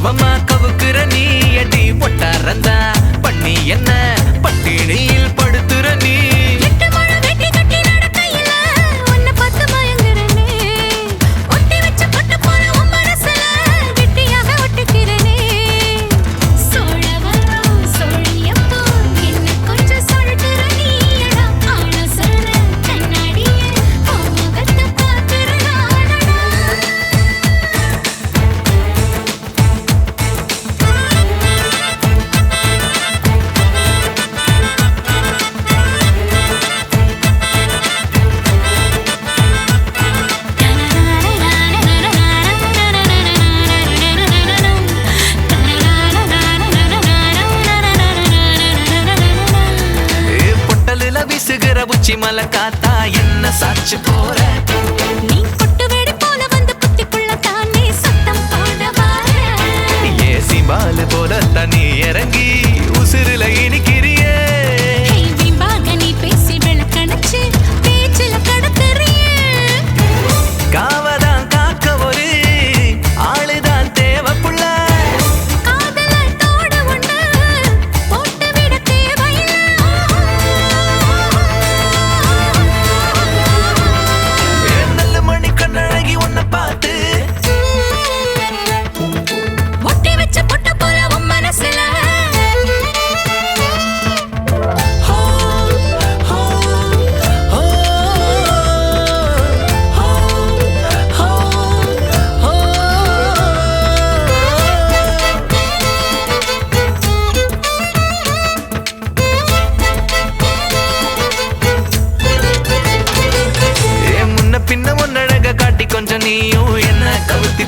பக்குவமா கவுக்குற நீ அடி பொட்டாரந்தா பண்ணி என்ன பட்டினியில் படுத்துற நீ உச்சி மலை காத்தா என்ன சாச்சு போற நீ கொட்டு வேடி போல வந்து புத்திக்குள்ள தானே சத்தம் போட வார ஏசி பால் போல தனி இறங்கி உசுருல இனிக்கிறியே வீம்பாக நீ பேசி விளக்கணைச்சு பேச்சுல கடத்துறியே காவதான் காக்க ஒரு ஆளுதான் தேவை புள்ள காதல தோட ஒண்ணு போட்டு விட தேவையில்லை கண்ணழகி உன்னை பார்த்து ஒட்டி வச்ச பொட்ட போல உன் மனசுல முன்ன பின்ன ஒன்னழக காட்டி கொஞ்சம் நீயும் என்ன கவுத்தி